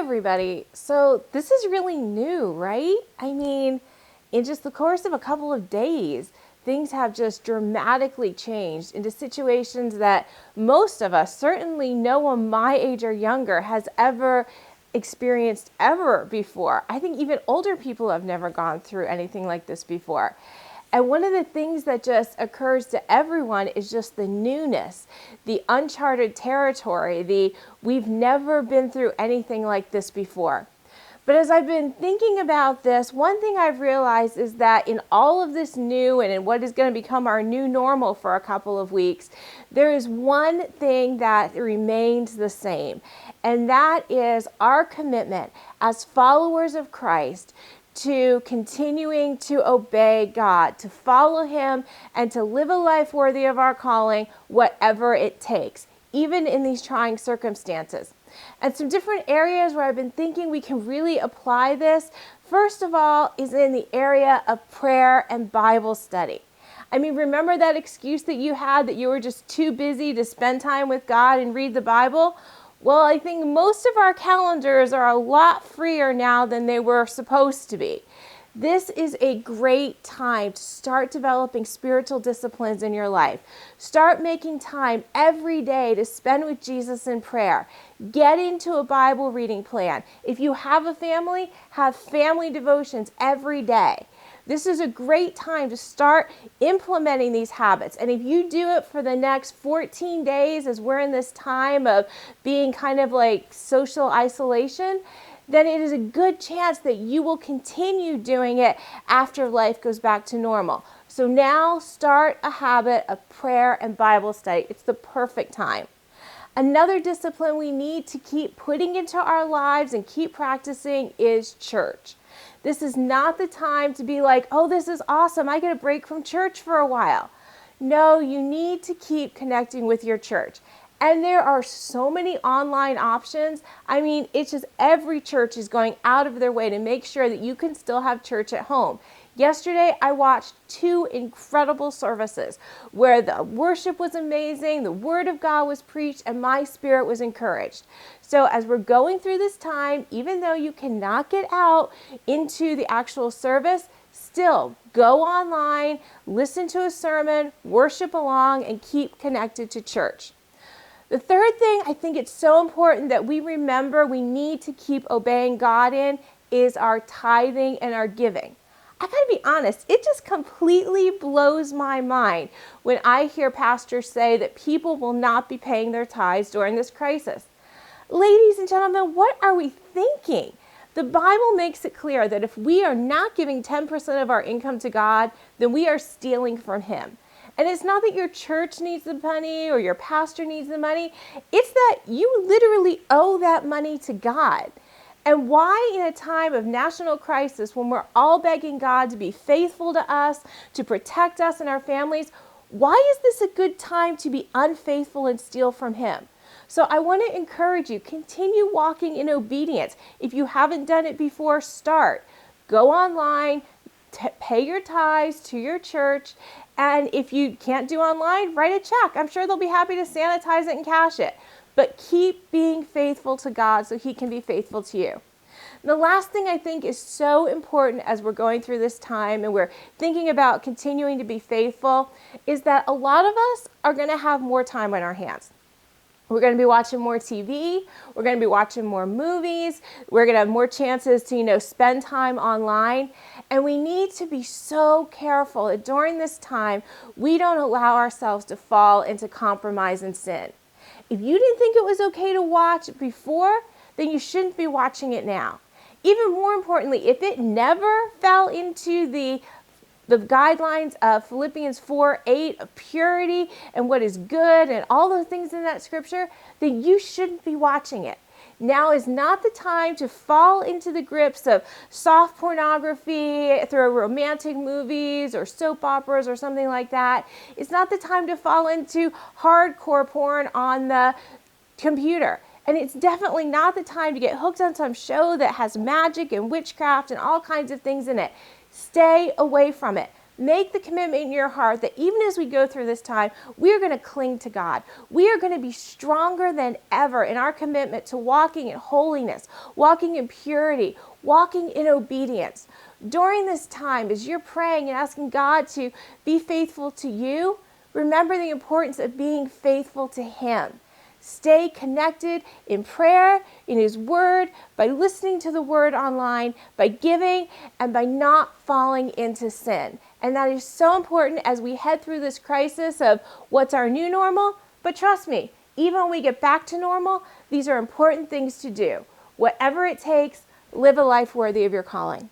everybody. So this is really new, right? I mean, in just the course of a couple of days, things have just dramatically changed into situations that most of us, certainly no one my age or younger, has ever experienced ever before. I think even older people have never gone through anything like this before. And one of the things that just occurs to everyone is just the newness, the uncharted territory, we've never been through anything like this before. But as I've been thinking about this, one thing I've realized is that in all of this new and in what is going to become our new normal for a couple of weeks, there is one thing that remains the same, and that is our commitment as followers of Christ to continuing to obey God, to follow Him, and to live a life worthy of our calling, whatever it takes, even in these trying circumstances. And some different areas where I've been thinking we can really apply this, first of all, is in the area of prayer and Bible study. I mean, remember that excuse that you had that you were just too busy to spend time with God and read the Bible? Well, I think most of our calendars are a lot freer now than they were supposed to be. This is a great time to start developing spiritual disciplines in your life. Start making time every day to spend with Jesus in prayer. Get into a Bible reading plan. If you have a family, have family devotions every day. This is a great time to start implementing these habits. And if you do it for the next 14 days, as we're in this time of being kind of like social isolation, then it is a good chance that you will continue doing it after life goes back to normal. So now start a habit of prayer and Bible study. It's the perfect time. Another discipline we need to keep putting into our lives and keep practicing is church. This is not the time to be like, oh, this is awesome, I get a break from church for a while. No, you need to keep connecting with your church. And there are so many online options. I mean, it's just every church is going out of their way to make sure that you can still have church at home. Yesterday, I watched 2 incredible services where the worship was amazing, the Word of God was preached, and my spirit was encouraged. So as we're going through this time, even though you cannot get out into the actual service, still go online, listen to a sermon, worship along, and keep connected to church. The third thing I think it's so important that we remember we need to keep obeying God in is our tithing and our giving. I gotta be honest, it just completely blows my mind when I hear pastors say that people will not be paying their tithes during this crisis. Ladies and gentlemen, what are we thinking? The Bible makes it clear that if we are not giving 10% of our income to God, then we are stealing from Him. And it's not that your church needs the money or your pastor needs the money. It's that you literally owe that money to God. And why in a time of national crisis, when we're all begging God to be faithful to us, to protect us and our families, why is this a good time to be unfaithful and steal from Him? So I want to encourage you, continue walking in obedience. If you haven't done it before, start. Go online, pay your tithes to your church, and if you can't do online, write a check. I'm sure they'll be happy to sanitize it and cash it. But keep being faithful to God so He can be faithful to you. And the last thing I think is so important as we're going through this time and we're thinking about continuing to be faithful is that a lot of us are going to have more time on our hands. We're going to be watching more TV. We're going to be watching more movies. We're going to have more chances to, spend time online. And we need to be so careful that during this time, we don't allow ourselves to fall into compromise and sin. If you didn't think it was okay to watch before, then you shouldn't be watching it now. Even more importantly, if it never fell into the guidelines of Philippians 4:8 of purity and what is good and all those things in that scripture, then you shouldn't be watching it. Now is not the time to fall into the grips of soft pornography through romantic movies or soap operas or something like that. It's not the time to fall into hardcore porn on the computer. And it's definitely not the time to get hooked on some show that has magic and witchcraft and all kinds of things in it. Stay away from it. Make the commitment in your heart that even as we go through this time, we are going to cling to God. We are going to be stronger than ever in our commitment to walking in holiness, walking in purity, walking in obedience. During this time, as you're praying and asking God to be faithful to you, remember the importance of being faithful to Him. Stay connected in prayer, in His Word, by listening to the Word online, by giving, and by not falling into sin. And that is so important as we head through this crisis of what's our new normal. But trust me, even when we get back to normal, these are important things to do. Whatever it takes, live a life worthy of your calling.